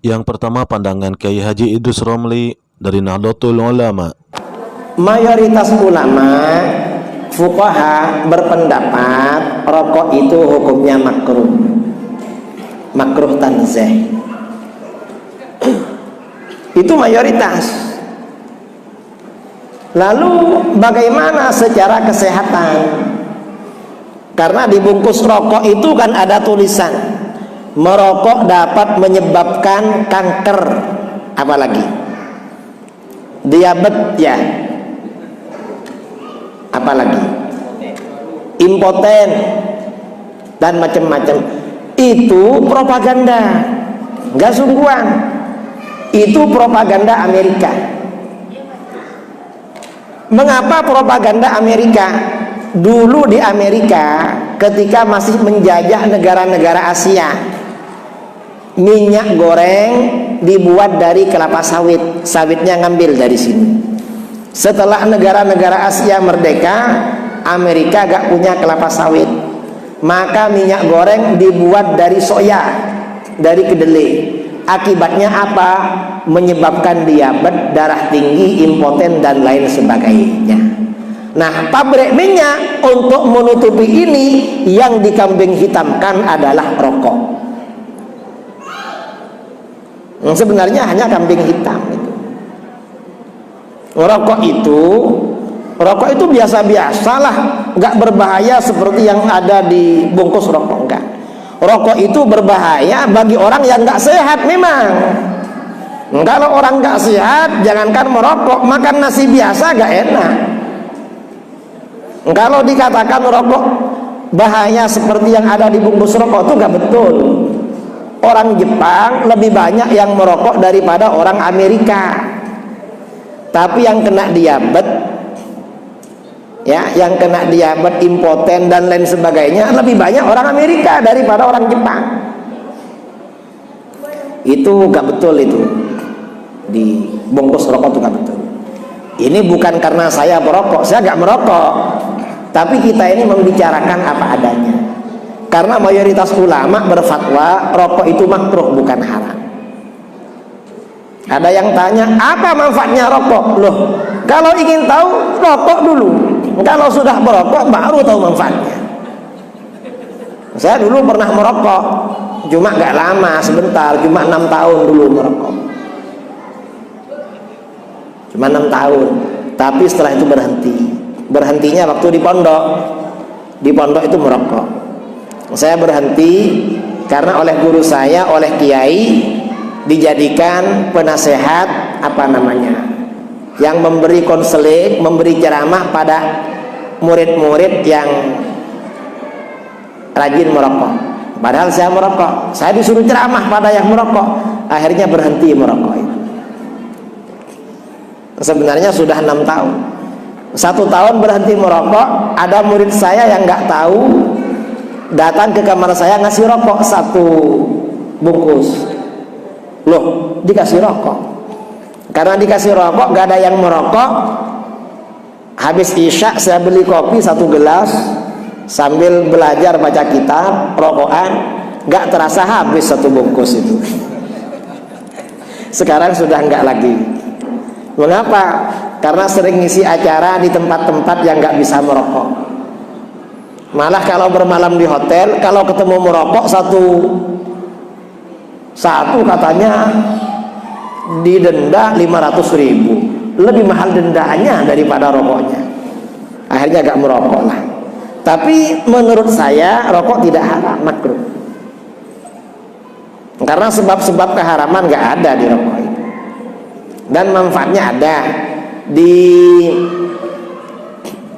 Yang pertama pandangan Kiai Haji Idrus Romli dari Nahdlatul Ulama. Mayoritas ulama fuqaha berpendapat rokok itu hukumnya makruh, makruh tanzih. Itu mayoritas. Lalu bagaimana secara kesehatan? Karena di bungkus rokok itu kan ada tulisan merokok dapat menyebabkan kanker, apalagi diabetes ya, apalagi impoten dan macam-macam. Itu propaganda, nggak sungguhan. Itu propaganda Amerika. Mengapa propaganda Amerika? Dulu di Amerika ketika masih menjajah negara-negara Asia, minyak goreng dibuat dari kelapa sawit, sawitnya ngambil dari sini. Setelah negara-negara Asia merdeka, Amerika gak punya kelapa sawit, maka minyak goreng dibuat dari soya, dari kedelai. Akibatnya apa? Menyebabkan diabetes, darah tinggi, impoten dan lain sebagainya. Nah, pabrik minyak untuk menutupi ini yang dikambing hitamkan adalah rokok. Sebenarnya hanya kambing hitam itu. Rokok itu biasa-biasalah, nggak berbahaya seperti yang ada di bungkus rokok, enggak. Rokok itu berbahaya bagi orang yang nggak sehat memang. Kalau orang nggak sehat, jangankan merokok, makan nasi biasa nggak enak. Kalau dikatakan rokok bahaya seperti yang ada di bungkus rokok itu nggak betul. Orang Jepang lebih banyak yang merokok daripada orang Amerika. Tapi yang kena diabetes, ya, yang kena diabetes, impoten dan lain sebagainya lebih banyak orang Amerika daripada orang Jepang. Itu nggak betul itu. Di bungkus rokok itu nggak betul. Ini bukan karena saya merokok, saya nggak merokok. Tapi kita ini membicarakan apa adanya. Karena mayoritas ulama berfatwa rokok itu makruh bukan haram. Ada yang tanya, apa manfaatnya rokok? Loh, kalau ingin tahu rokok dulu. Kalau sudah merokok baru tahu manfaatnya. Saya dulu pernah merokok, cuma nggak lama, sebentar, cuma 6 tahun dulu merokok. Cuma 6 tahun. Tapi setelah itu berhenti. Berhentinya waktu di pondok. Di pondok itu merokok. Saya berhenti karena oleh guru saya, oleh kiai dijadikan penasehat yang memberi konseling, memberi ceramah pada murid-murid yang rajin merokok. Padahal saya merokok, saya disuruh ceramah pada yang merokok, akhirnya berhenti merokok itu. Sebenarnya sudah 6 tahun. 1 tahun berhenti merokok. Ada murid saya yang nggak tahu, datang ke kamar saya ngasih rokok 1 bungkus. Loh, dikasih rokok. Karena dikasih rokok, gak ada yang merokok. Habis isya saya beli kopi 1 gelas sambil belajar baca kitab, rokokan. Gak terasa habis 1 bungkus itu. Sekarang sudah enggak lagi. Mengapa? Karena sering ngisi acara di tempat-tempat yang gak bisa merokok. Malah kalau bermalam di hotel, kalau ketemu merokok satu katanya didenda 500.000. Lebih mahal dendanya daripada rokoknya. Akhirnya gak merokok lah. Tapi menurut saya rokok tidak haram, makruh. Karena sebab-sebab keharaman gak ada di rokok itu. Dan manfaatnya ada. Di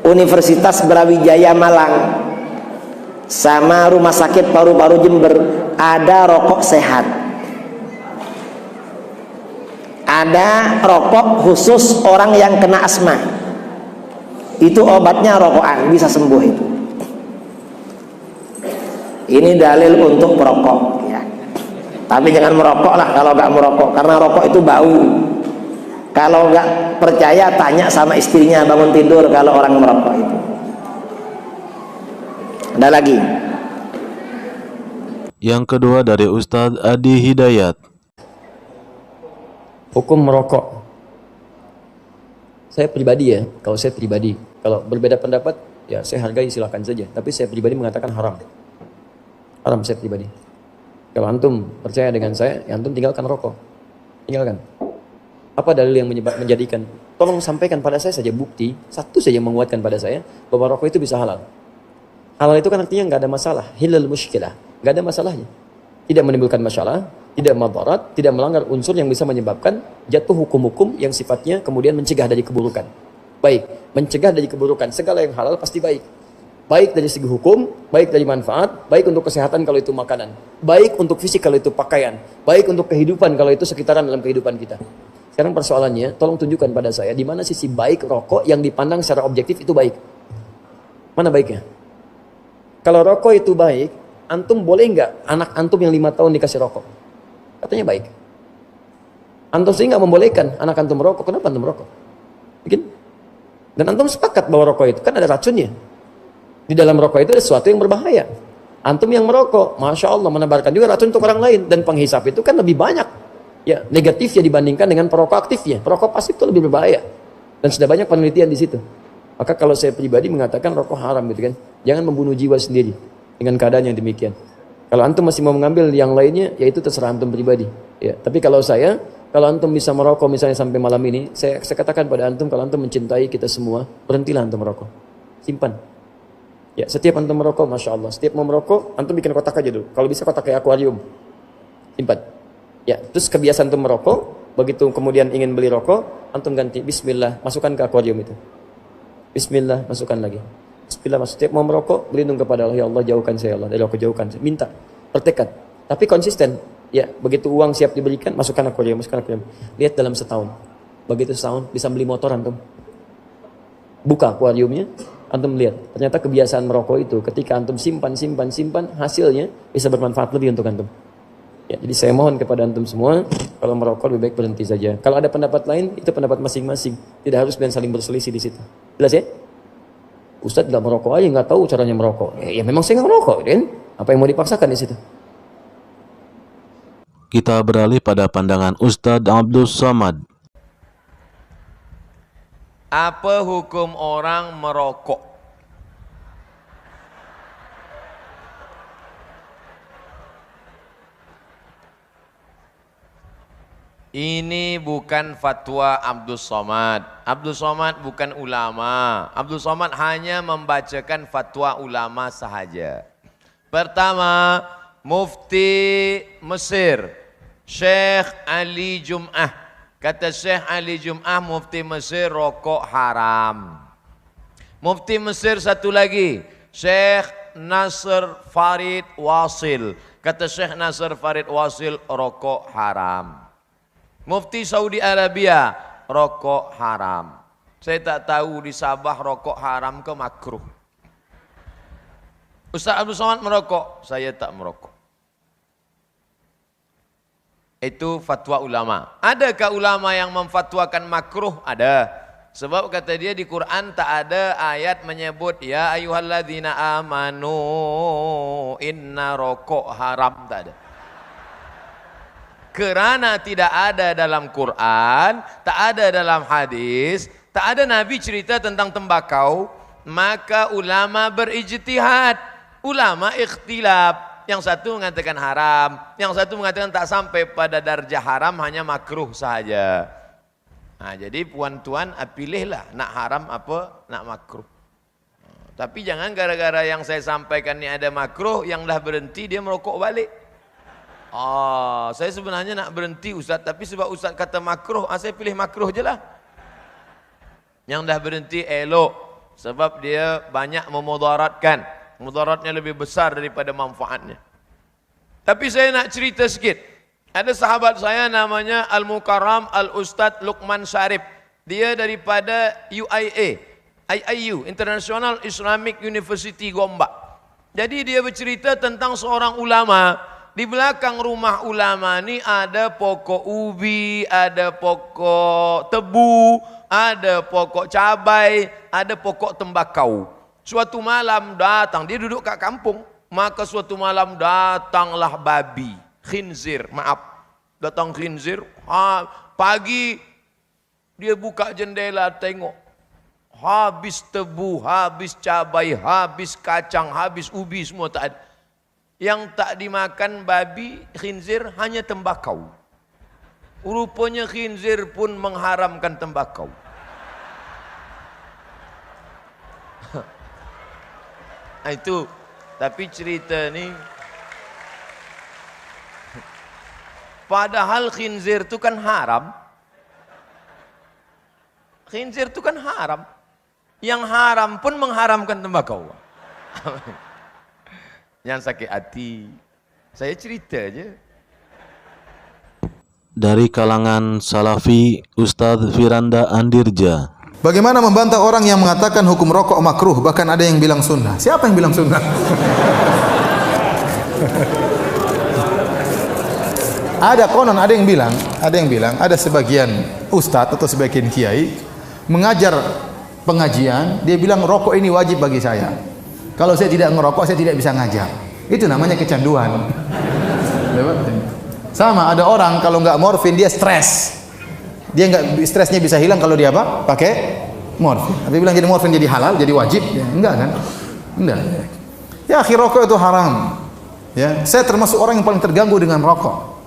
Universitas Brawijaya Malang sama Rumah Sakit Paru-Paru Jember ada rokok sehat. Ada rokok khusus orang yang kena asma. Itu obatnya rokokan, bisa sembuh itu. Ini dalil untuk perokok ya. Tapi jangan merokok lah kalau nggak merokok, karena rokok itu bau. Kalau nggak percaya tanya sama istrinya bangun tidur kalau orang merokok itu. Ada lagi. Yang kedua dari Ustadz Adi Hidayat. Hukum merokok. Saya pribadi ya, kalau berbeda pendapat, ya saya hargai silakan saja. Tapi saya pribadi mengatakan haram. Haram saya pribadi. Kalau antum percaya dengan saya, ya antum tinggalkan rokok. Tinggalkan. Apa dalil yang menjadikan? Tolong sampaikan pada saya saja bukti, satu saja yang menguatkan pada saya, bahwa rokok itu bisa halal. Halal itu kan artinya nggak ada masalah. Hilal muskilah. Nggak ada masalahnya. Tidak menimbulkan masalah, tidak madarat, tidak melanggar unsur yang bisa menyebabkan jatuh hukum-hukum yang sifatnya kemudian mencegah dari keburukan. Baik, mencegah dari keburukan. Segala yang halal pasti baik. Baik dari segi hukum, baik dari manfaat, baik untuk kesehatan kalau itu makanan, baik untuk fisik kalau itu pakaian, baik untuk kehidupan kalau itu sekitaran dalam kehidupan kita. Sekarang persoalannya, tolong tunjukkan pada saya di mana sisi baik rokok yang dipandang secara objektif itu baik. Mana baiknya? Kalau rokok itu baik, antum boleh nggak anak antum yang 5 tahun dikasih rokok? Katanya baik. Antum sih nggak membolehkan anak antum merokok. Kenapa antum merokok? Bikin? Dan antum sepakat bahwa rokok itu kan ada racunnya. Di dalam rokok itu ada sesuatu yang berbahaya. Antum yang merokok, Masya Allah, menebarkan juga racun untuk orang lain. Dan penghisap itu kan lebih banyak ya negatifnya dibandingkan dengan perokok aktifnya. Perokok pasif itu lebih berbahaya. Dan sudah banyak penelitian di situ. Maka kalau saya pribadi mengatakan rokok haram gitu kan. Jangan membunuh jiwa sendiri dengan keadaan yang demikian. Kalau antum masih mau mengambil yang lainnya, ya itu terserah antum pribadi. Ya, tapi kalau antum bisa merokok misalnya sampai malam ini, saya katakan pada antum, kalau antum mencintai kita semua, berhentilah antum merokok. Simpan. Ya, setiap antum merokok, Masya Allah. Setiap mau merokok, antum bikin kotak aja dulu. Kalau bisa kotak kayak akuarium. Simpan. Ya, terus kebiasaan antum merokok, begitu kemudian ingin beli rokok, antum ganti Bismillah, masukkan ke akuarium itu. Bismillah, masukkan lagi. Bismillah, setiap mau merokok, berlindung kepada Allah. Ya Allah, jauhkan saya Allah. Dari rokok jauhkan saya. Minta, bertekad. Tapi konsisten. Ya, begitu uang siap diberikan, masukkan akuarium. Lihat dalam setahun. Begitu setahun, bisa beli motor antum. Buka akuariumnya. Antum lihat, ternyata kebiasaan merokok itu ketika antum simpan, hasilnya bisa bermanfaat lebih untuk antum. Ya, jadi saya mohon kepada antum semua, kalau merokok lebih baik berhenti saja. Kalau ada pendapat lain, itu pendapat masing-masing. Tidak harus dan saling berselisih di situ. Jelas ya? Ustadz nggak merokok aja, nggak tahu caranya merokok. Ya memang saya nggak merokok, kan? Apa yang mau dipaksakan di situ? Kita beralih pada pandangan Ustadz Abdul Somad. Apa hukum orang merokok? Ini bukan fatwa Abdul Somad. Abdul Somad bukan ulama. Abdul Somad hanya membacakan fatwa ulama sahaja. Pertama, Mufti Mesir, Syekh Ali Jum'ah. Kata Syekh Ali Jum'ah, Mufti Mesir, rokok haram. Mufti Mesir satu lagi, Syekh Nasr Farid Wasil. Kata Syekh Nasr Farid Wasil, rokok haram. Mufti Saudi Arabia, rokok haram. Saya tak tahu di Sabah rokok haram ke makruh. Ustaz Abdul Somad merokok, saya tak merokok. Itu fatwa ulama. Adakah ulama yang memfatwakan makruh? Ada. Sebab kata dia di Quran tak ada ayat menyebut ya ayyuhalladzina amanu inna rokok haram, tak ada. Kerana tidak ada dalam Quran, tak ada dalam hadis, tak ada Nabi cerita tentang tembakau, maka ulama berijtihad, ulama ikhtilaf. Yang satu mengatakan haram, yang satu mengatakan tak sampai pada darjah haram, hanya makruh saja. Nah, jadi puan-tuan pilihlah nak haram apa nak makruh. Tapi jangan gara-gara yang saya sampaikan ini ada makruh, yang dah berhenti dia merokok balik. Saya sebenarnya nak berhenti Ustaz, tapi sebab Ustaz kata makruh, saya pilih makruh je lah. Yang dah berhenti elok, sebab dia banyak memudaratkan. Mudaratnya lebih besar daripada manfaatnya. Tapi saya nak cerita sikit. Ada sahabat saya namanya Al-Mukarram Al-Ustadz Luqman Syarif. Dia daripada UIA, IIU, International Islamic University Gombak. Jadi dia bercerita tentang seorang ulama. Di belakang rumah ulama ni ada pokok ubi, ada pokok tebu, ada pokok cabai, ada pokok tembakau. Suatu malam datang, dia duduk kat kampung, maka suatu malam datanglah babi, khinzir, maaf. Datang khinzir, pagi dia buka jendela tengok, habis tebu, habis cabai, habis kacang, habis ubi, semua tak ada. Yang tak dimakan babi khinzir hanya tembakau. Rupanya khinzir pun mengharamkan tembakau. Itu, tapi cerita ni, padahal khinzir itu kan haram. Khinzir itu kan haram. Yang haram pun mengharamkan tembakau. Yang sakit hati, saya cerita aja. Dari kalangan Salafi, Ustadz Firanda Andirja. Bagaimana membantah orang yang mengatakan hukum rokok makruh, bahkan ada yang bilang sunnah? Siapa yang bilang sunnah? Ada konon, ada yang bilang, ada sebagian ustadz atau sebagian kiai mengajar pengajian, dia bilang rokok ini wajib bagi saya. Kalau saya tidak ngerokok, saya tidak bisa ngajar. Itu namanya kecanduan. Sama, ada orang kalau nggak morfin dia stres. Dia nggak, stresnya bisa hilang kalau dia apa? Pakai morfin. Tapi bilang jadi morfin jadi halal, jadi wajib? Ya, enggak kan? Enggak. Ya, akhir rokok itu haram. Ya, saya termasuk orang yang paling terganggu dengan rokok.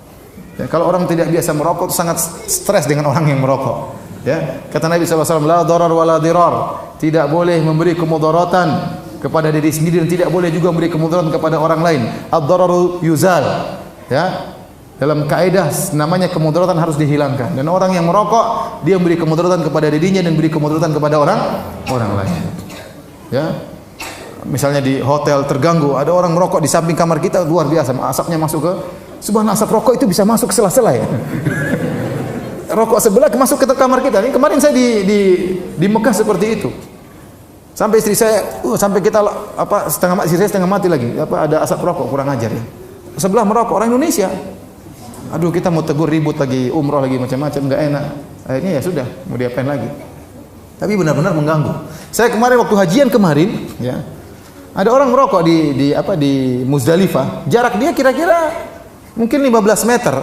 Ya, kalau orang tidak biasa merokok itu sangat stres dengan orang yang merokok. Ya, kata Nabi SAW, la darar wa la dirar. Tidak boleh memberi kemudaratan kepada diri sendiri dan tidak boleh juga memberi kemudaratan kepada orang lain. Ad-dararu yuzal. Ya. Dalam kaidah namanya kemudaratan harus dihilangkan. Dan orang yang merokok dia memberi kemudaratan kepada dirinya dan memberi kemudaratan kepada orang lain. Ya. Misalnya di hotel terganggu, ada orang merokok di samping kamar kita, luar biasa, asapnya masuk ke, subhanallah, asap rokok itu bisa masuk ke sela-sela ya. Rokok sebelah masuk ke kamar kita. Ini kemarin saya di Mekah seperti itu. Sampai istri saya, sampai kita apa istri saya setengah mati lagi. Apa ada asap rokok, kurang ajar ya. Sebelah merokok orang Indonesia. Aduh, kita mau tegur, ribut lagi, umroh lagi, macam-macam, enggak enak. Akhirnya ya sudah, mau diapain lagi. Tapi benar-benar mengganggu. Saya kemarin waktu hajian kemarin, ya, ada orang merokok di Muzdalifah. Jarak dia kira-kira mungkin 15 meter.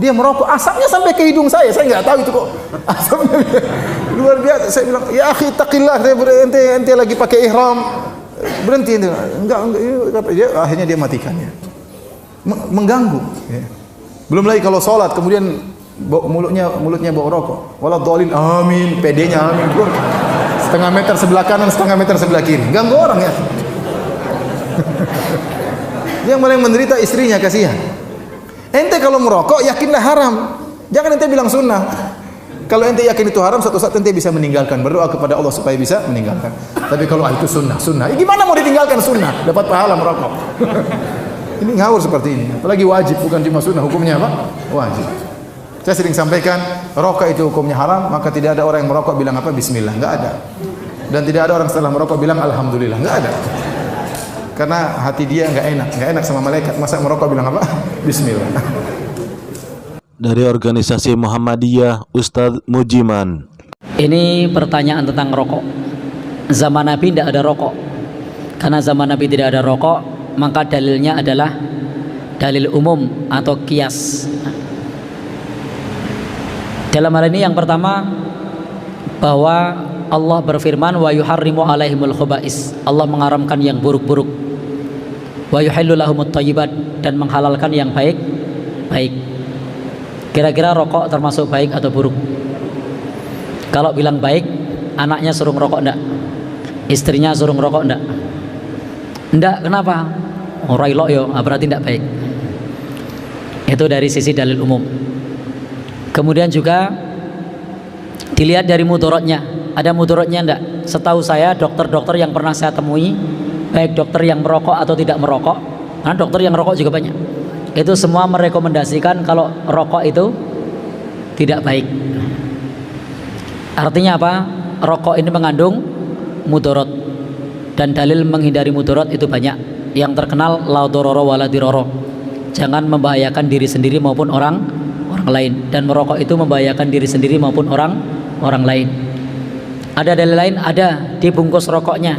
Dia merokok, asapnya sampai ke hidung saya. Saya nggak tahu itu kok asapnya luar biasa. Saya bilang, ya akhi taqillah, ente lagi pakai ihram, berhenti ente. Enggak, akhirnya dia matikannya. Mengganggu. Ya. Belum lagi kalau sholat kemudian mulutnya bau rokok. Waladhdallin, amin, pedenya amin. Setengah meter sebelah kanan, setengah meter sebelah kiri. Ganggu orang ya. Yang paling menderita istrinya, kasihan. Ente kalau merokok yakinlah haram. Jangan ente bilang sunnah. Kalau ente yakin itu haram, suatu saat ente bisa meninggalkan. Berdoa kepada Allah supaya bisa meninggalkan. Tapi kalau itu sunnah. Gimana mau ditinggalkan sunnah? Dapat pahala merokok. Ini ngawur seperti ini. Apalagi wajib, bukan cuma sunnah. Hukumnya apa? Wajib. Saya sering sampaikan, rokok itu hukumnya haram, maka tidak ada orang yang merokok bilang apa? Bismillah. Enggak ada. Dan tidak ada orang setelah merokok bilang alhamdulillah. Enggak ada. Karena hati dia enggak enak sama malaikat. Masa merokok bilang apa? Bismillah. Dari organisasi Muhammadiyah, Ustadz Mujiman. Ini pertanyaan tentang rokok. Zaman Nabi tidak ada rokok. Karena zaman Nabi tidak ada rokok, maka dalilnya adalah dalil umum atau qiyas. Dalam hal ini yang pertama, bahwa Allah berfirman wa yuharrimu alaihimul khubais. Allah mengharamkan yang buruk-buruk. Wa yuhillu lahumut thayyibat, dan menghalalkan yang baik. Kira-kira rokok termasuk baik atau buruk? Kalau bilang baik, anaknya suruh ngerokok enggak? Istrinya suruh ngerokok enggak? Enggak, kenapa? Orang ilok yo, berarti enggak baik. Itu dari sisi dalil umum. Kemudian juga dilihat dari mudaratnya. Ada mudaratnya enggak? Setahu saya dokter-dokter yang pernah saya temui, baik dokter yang merokok atau tidak merokok, karena dokter yang merokok juga banyak, itu semua merekomendasikan kalau rokok itu tidak baik. Artinya apa? Rokok ini mengandung mudarat, dan dalil menghindari mudarat itu banyak. Yang terkenal la dororo wala diroro, jangan membahayakan diri sendiri maupun orang lain. Dan merokok itu membahayakan diri sendiri maupun orang lain. Ada dalil lain, ada di bungkus rokoknya,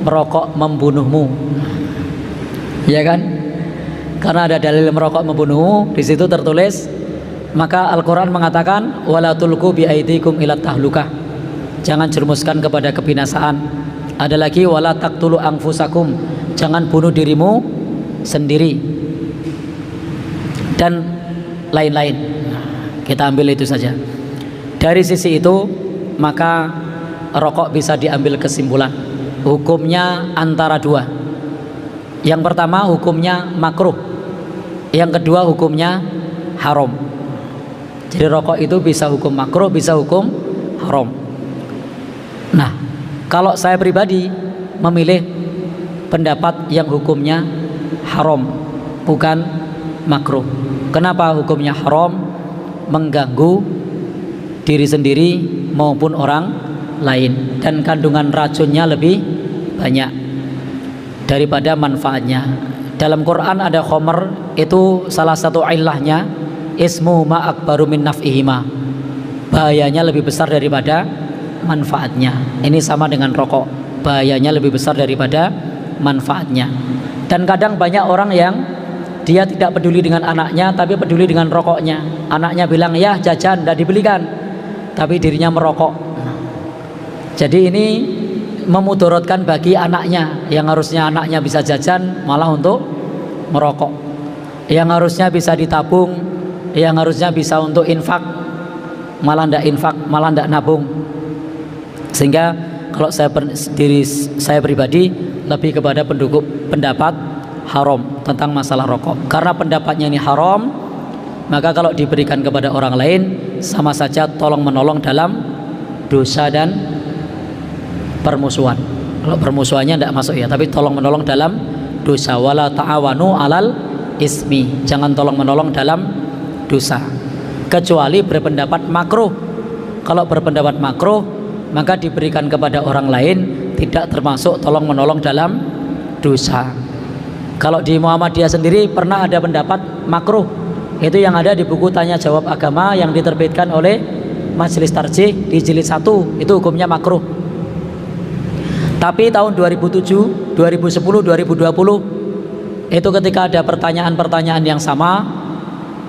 merokok membunuhmu, ya kan? Karena ada dalil merokok membunuhmu, di situ tertulis Maka Al-Quran mengatakan wala tulqu bi aidikum ila tahlukah, jangan jerumuskan kepada kebinasaan. Ada lagi wala taqtulu anfusakum, jangan bunuh dirimu sendiri, dan lain-lain. Kita ambil itu saja. Dari sisi itu maka rokok bisa diambil kesimpulan hukumnya antara dua. Yang pertama hukumnya makruh, yang kedua hukumnya haram. Jadi rokok itu bisa hukum makruh, bisa hukum haram. Nah, kalau saya pribadi memilih pendapat yang hukumnya haram, bukan makruh. Kenapa hukumnya haram? Mengganggu diri sendiri maupun orang lain, dan kandungan racunnya lebih banyak daripada manfaatnya. Dalam Quran ada khomer, itu salah satu ilahnya ismu ma akbaru min naf'ihima, bahayanya lebih besar daripada manfaatnya. Ini sama dengan rokok, bahayanya lebih besar daripada manfaatnya. Dan kadang banyak orang yang dia tidak peduli dengan anaknya, tapi peduli dengan rokoknya. Anaknya bilang ya jajan, tidak dibelikan, tapi dirinya merokok. Jadi ini memudaratkan bagi anaknya, yang harusnya anaknya bisa jajan malah untuk merokok, yang harusnya bisa ditabung, yang harusnya bisa untuk infak malah tidak infak, malah tidak nabung. Sehingga kalau saya pribadi lebih kepada pendukung pendapat haram tentang masalah rokok. Karena pendapatnya ini haram, maka kalau diberikan kepada orang lain sama saja tolong menolong dalam dosa dan permusuhan. Kalau permusuhannya tidak masuk ya, tapi tolong menolong dalam dosa. Wala ta'awanu alal ismi, jangan tolong menolong dalam dosa, kecuali berpendapat makruh. Kalau berpendapat makruh, maka diberikan kepada orang lain tidak termasuk tolong menolong dalam dosa. Kalau di Muhammadiyah sendiri pernah ada pendapat makruh, itu yang ada di buku Tanya Jawab Agama yang diterbitkan oleh Majelis Tarjih di jilid 1, itu hukumnya makruh. Tapi tahun 2007, 2010, 2020 itu ketika ada pertanyaan-pertanyaan yang sama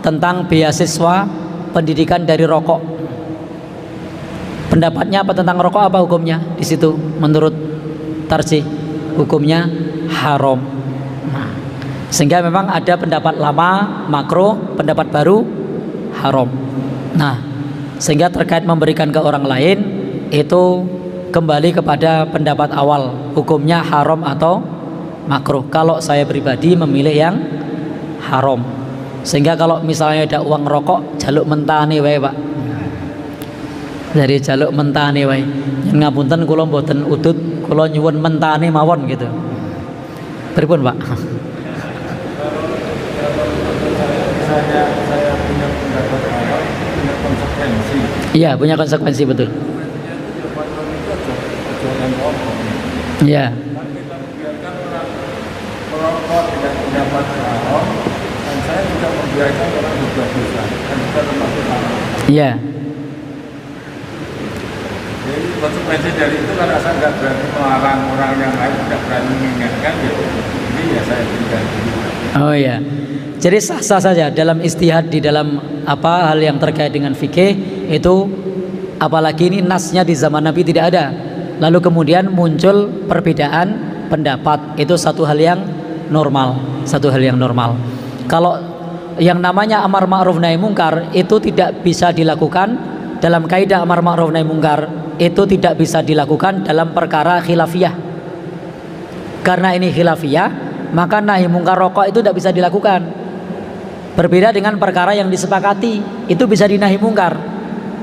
tentang beasiswa pendidikan dari rokok. Pendapatnya apa tentang rokok, apa hukumnya? Di situ menurut Tarjih hukumnya haram. Nah, sehingga memang ada pendapat lama makruh, pendapat baru haram. Nah, sehingga terkait memberikan ke orang lain itu kembali kepada pendapat awal, hukumnya haram atau makruh. Kalau saya pribadi memilih yang haram. Sehingga kalau misalnya ada uang rokok, jaluk mentane wae, Pak. Jadi jaluk mentane wae. Yen ngapunten kula mboten udut, kula nyuwun mentane mawon gitu. Pripun, Pak? Saya punya pendapat awal, punya konsekuensi. Iya, punya konsekuensi, betul. Iya. Dan kita membiarkan orang merokok dengan pendapat haram, dan saya juga membiarkan orang berbuat dosa, dan juga termasuk haram. Iya. Jadi konsekuensi dari itu karena saya nggak berani melarang orang yang lain, tidak berani mengingatkan, gitu. Jadi ya saya berikan dulu. Oh iya. Jadi sah-sah saja dalam istihad di dalam apa hal yang terkait dengan fikih itu, apalagi ini nasnya di zaman Nabi tidak ada. Lalu kemudian muncul perbedaan pendapat, itu satu hal yang normal, satu hal yang normal. Kalau yang namanya amar ma'ruf nahi mungkar itu tidak bisa dilakukan dalam kaidah amar ma'ruf nahi mungkar, itu tidak bisa dilakukan dalam perkara khilafiyah. Karena ini khilafiyah, maka nahi mungkar rokok itu tidak bisa dilakukan. Berbeda dengan perkara yang disepakati, itu bisa dinahi mungkar.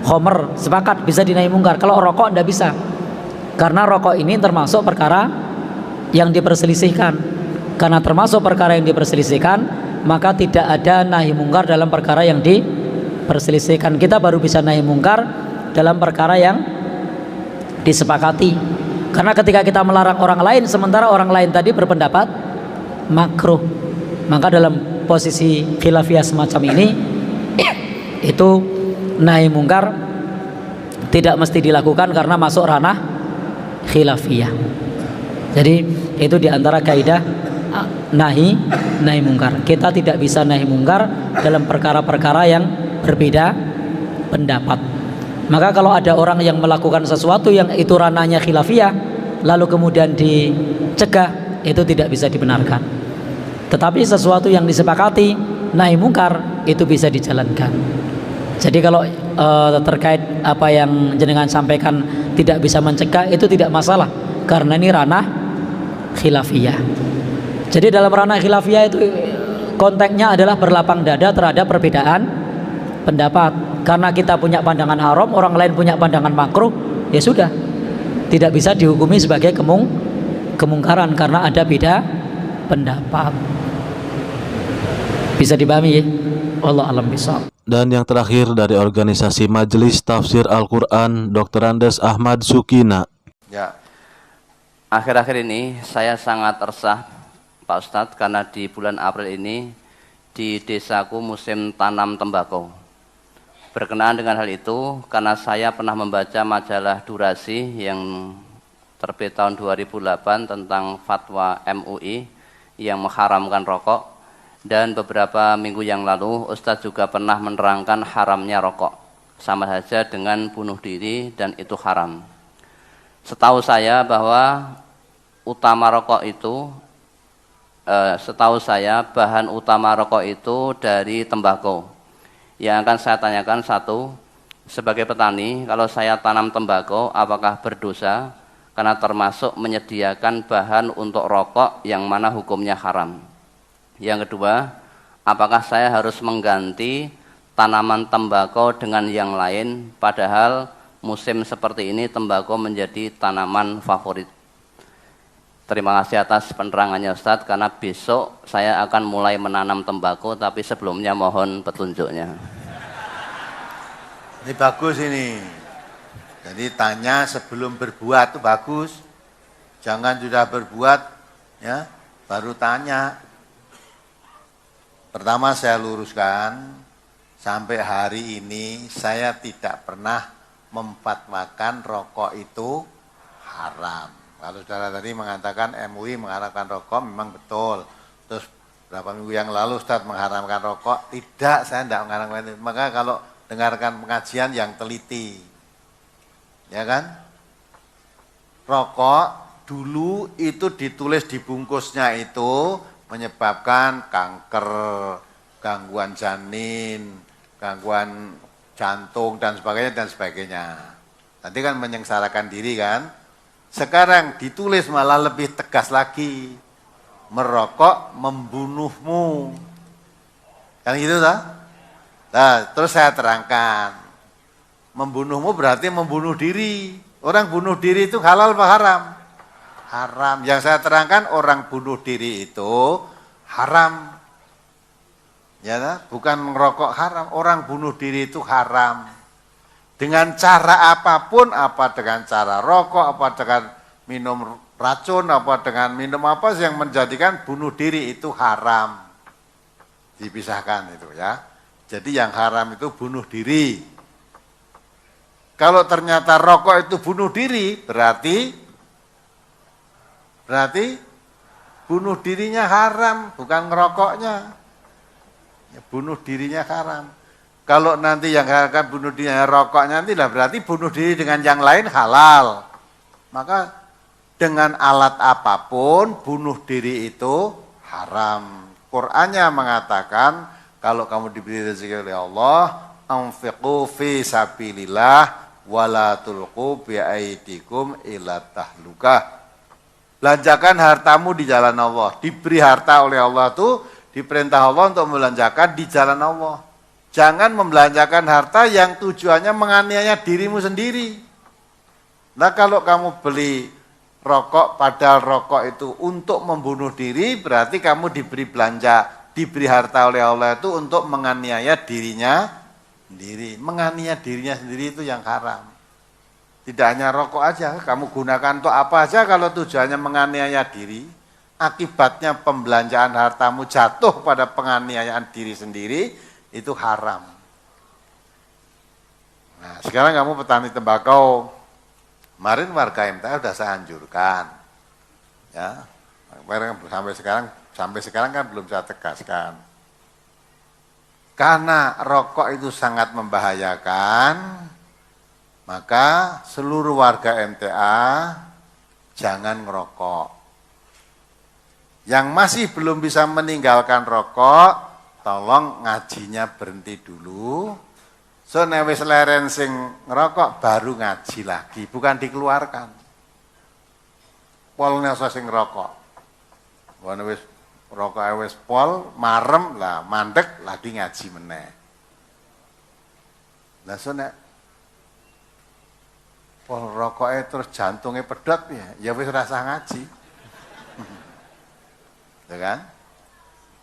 Khomer sepakat bisa dinahi mungkar, kalau rokok tidak bisa. Karena rokok ini termasuk perkara yang diperselisihkan. Karena termasuk perkara yang diperselisihkan, maka tidak ada nahi mungkar dalam perkara yang diperselisihkan. Kita baru bisa nahi mungkar dalam perkara yang disepakati. Karena ketika kita melarang orang lain, sementara orang lain tadi berpendapat makruh, maka dalam posisi khilafiyah semacam ini itu nahi mungkar tidak mesti dilakukan karena masuk ranah khilafiyah. Jadi itu diantara kaidah nahi mungkar. Kita tidak bisa nahi mungkar dalam perkara-perkara yang berbeda pendapat. Maka kalau ada orang yang melakukan sesuatu yang itu ranahnya khilafiyah lalu kemudian dicegah, itu tidak bisa dibenarkan. Tetapi sesuatu yang disepakati nahi mungkar itu bisa dijalankan. Jadi kalau terkait apa yang jenengan sampaikan tidak bisa mencegah, itu tidak masalah karena ini ranah khilafiyah. Jadi dalam ranah khilafiyah itu konteksnya adalah berlapang dada terhadap perbedaan pendapat. Karena kita punya pandangan haram, orang lain punya pandangan makruh, ya sudah, tidak bisa dihukumi sebagai kemungkaran karena ada beda pendapat. Bisa dipahami ya? Wallahu a'lam bishawab. Dan yang terakhir dari organisasi Majelis Tafsir Al-Quran, Dr. Andes Ahmad Sukina. Ya, akhir-akhir ini saya sangat resah Pak Ustadz karena di bulan April ini di desaku musim tanam tembakau. Berkenaan dengan hal itu, karena saya pernah membaca majalah Durasi yang terbit tahun 2008 tentang fatwa MUI yang mengharamkan rokok. Dan beberapa minggu yang lalu Ustadz juga pernah menerangkan haramnya rokok, sama saja dengan bunuh diri dan itu haram. Setahu saya bahwa bahan utama rokok itu dari tembakau. Yang akan saya tanyakan satu, sebagai petani, kalau saya tanam tembakau apakah berdosa karena termasuk menyediakan bahan untuk rokok yang mana hukumnya haram? Yang kedua, apakah saya harus mengganti tanaman tembakau dengan yang lain padahal musim seperti ini tembakau menjadi tanaman favorit? Terima kasih atas penerangannya Ustadz, karena besok saya akan mulai menanam tembakau, tapi sebelumnya mohon petunjuknya. Ini bagus ini. Jadi tanya sebelum berbuat itu bagus. Jangan sudah berbuat ya baru tanya. Pertama saya luruskan, sampai hari ini saya tidak pernah memfatwakan rokok itu haram. Kalau saudara tadi mengatakan MUI mengharamkan rokok, memang betul. Terus berapa minggu yang lalu Ustadz mengharamkan rokok, tidak, saya tidak mengharamkan itu. Maka kalau dengarkan pengajian yang teliti, ya kan? Rokok dulu itu ditulis di bungkusnya itu menyebabkan kanker, gangguan janin, gangguan jantung dan sebagainya. Nanti kan menyengsarakan diri kan. Sekarang ditulis malah lebih tegas lagi, merokok membunuhmu. Kan gitu tak? Nah, terus saya terangkan, membunuhmu berarti membunuh diri. Orang bunuh diri itu halal apa haram? Haram. Yang saya terangkan orang bunuh diri itu haram. Ya, bukan merokok haram. Orang bunuh diri itu haram. Dengan cara apapun, apa dengan cara rokok, apa dengan minum racun, apa dengan minum apa yang menjadikan bunuh diri itu haram. Dipisahkan itu ya. Jadi yang haram itu bunuh diri. Kalau ternyata rokok itu bunuh diri, berarti bunuh dirinya haram, bukan ngerokoknya. Ya, bunuh dirinya haram. Kalau nanti yang akan bunuh dirinya rokoknya nanti lah berarti bunuh diri dengan yang lain halal. Maka dengan alat apapun bunuh diri itu haram. Qur'annya mengatakan kalau kamu diberi rezeki oleh Allah, anfiqu fi sabilillah wala tulqu bi aidikum ila tahlukah. Belanjakan hartamu di jalan Allah. Diberi harta oleh Allah itu diperintah Allah untuk membelanjakan di jalan Allah. Jangan membelanjakan harta yang tujuannya menganiaya dirimu sendiri. Nah kalau kamu beli rokok padahal rokok itu untuk membunuh diri, berarti kamu diberi belanja, diberi harta oleh Allah itu untuk menganiaya dirinya sendiri. Menganiaya dirinya sendiri itu yang haram. Tidak hanya rokok aja, kamu gunakan untuk apa aja kalau tujuannya menganiaya diri, akibatnya pembelanjaan hartamu jatuh pada penganiayaan diri sendiri, itu haram. Nah, sekarang kamu petani tembakau, kemarin warga MTA sudah saya anjurkan, ya, sampai sekarang kan belum saya tegaskan. karena rokok itu sangat membahayakan, maka seluruh warga MTA jangan ngerokok. Yang masih belum bisa meninggalkan rokok, tolong ngajinya berhenti dulu. So nek wis leren sing ngerokok baru ngaji lagi, bukan dikeluarkan. Polnya sing ngerokok. Wane wis rokok wis pol, marem lah, mandek lagi ngaji meneh. Lah so nek pol rokoknya terus jantungnya pedot ya wis rasa ngaji. Ya kan?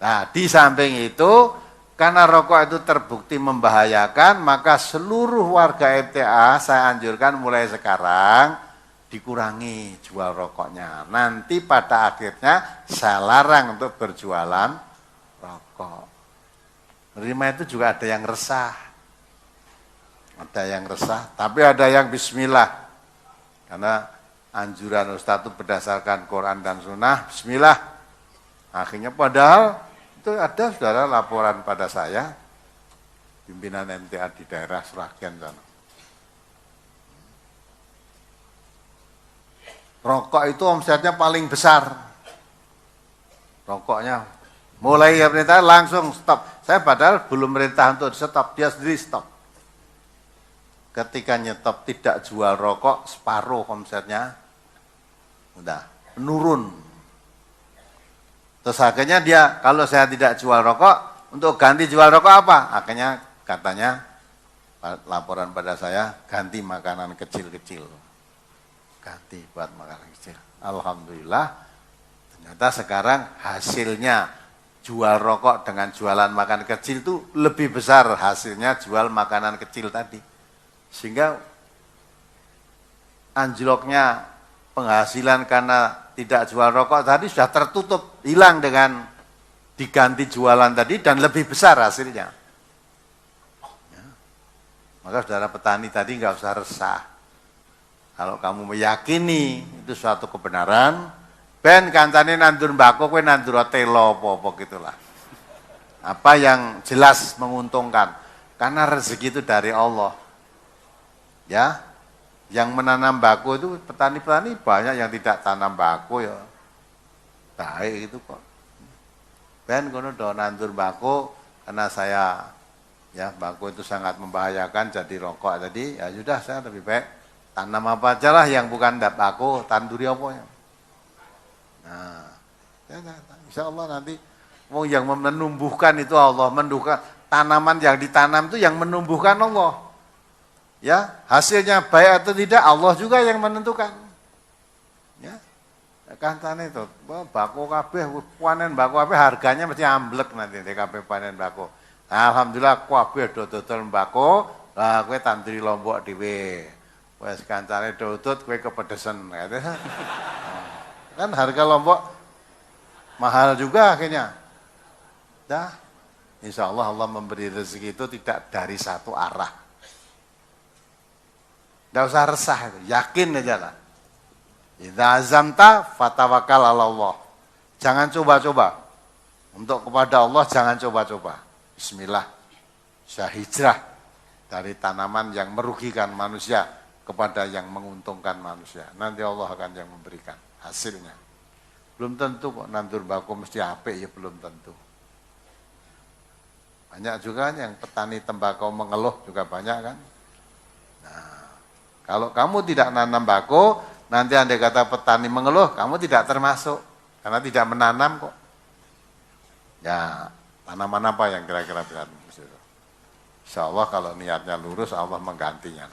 Nah, di samping itu karena rokok itu terbukti membahayakan, maka seluruh warga MTA saya anjurkan mulai sekarang dikurangi jual rokoknya. Nanti pada akhirnya saya larang untuk berjualan rokok. Menerima itu juga ada yang resah. Ada yang resah, tapi ada yang bismillah. Karena anjuran Ustaz itu berdasarkan Quran dan Sunnah, bismillah. Akhirnya padahal itu ada saudara laporan pada saya, pimpinan MTA di daerah Sragen sana. Rokok itu omsetnya paling besar. Rokoknya mulai ya perintah langsung stop. Saya padahal belum merintah untuk stop, dia sendiri stop. Ketika nyetop tidak jual rokok, separuh omsetnya udah menurun. Terus akhirnya dia, kalau saya tidak jual rokok, untuk ganti jual rokok apa? Akhirnya katanya, laporan pada saya, ganti makanan kecil-kecil. Ganti buat makanan kecil. Alhamdulillah, ternyata sekarang hasilnya jual rokok dengan jualan makanan kecil itu lebih besar hasilnya jual makanan kecil tadi. Sehingga anjloknya penghasilan karena tidak jual rokok tadi sudah tertutup, hilang dengan diganti jualan tadi dan lebih besar hasilnya. Ya. Maka saudara petani tadi nggak usah resah. Kalau kamu meyakini itu suatu kebenaran, ben kancane nandur mbako kowe nandur telo apa-apa gitulah. Apa yang jelas menguntungkan. Karena rezeki itu dari Allah. Ya. Yang menanam bako itu petani-petani banyak yang tidak tanam bako ya. Baik itu kok. Ben kono do nandur bako karena saya ya bako itu sangat membahayakan jadi rokok tadi ya sudah saya lebih baik tanam apa aja lah yang bukan bako, tanduri apa ya. Nah, ya, insya Allah nanti yang menumbuhkan itu Allah, menumbuhkan tanaman yang ditanam itu yang menumbuhkan Allah. Ya, hasilnya baik atau tidak Allah juga yang menentukan. Ya. Kancane itu, bako kabeh panen bako kabeh harganya mesti amblek nanti di kabeh panen bako. Nah, alhamdulillah kabeh dodol bako, lah kowe tanduri Lombok dhewe. Wes kancane dodot kowe kepedesen gitu. Kan harga Lombok mahal juga akhirnya. Dah. Insyaallah Allah memberi rezeki itu tidak dari satu arah. Tidak usah resah, yakin aja lah. Idza azamta fatawakkal 'ala Allah. Jangan coba-coba. Untuk kepada Allah jangan coba-coba. Bismillah. Saya hijrah dari tanaman yang merugikan manusia kepada yang menguntungkan manusia. Nanti Allah akan yang memberikan hasilnya. Belum tentu kok nandur bako mesti apik ya belum tentu. Banyak juga yang petani tembakau mengeluh juga banyak kan. Nah, kalau kamu tidak nanam bako, nanti andai kata petani mengeluh, kamu tidak termasuk. Karena tidak menanam kok. Ya, tanaman apa yang kira-kira bisa? Insya Allah kalau niatnya lurus, Allah menggantinya.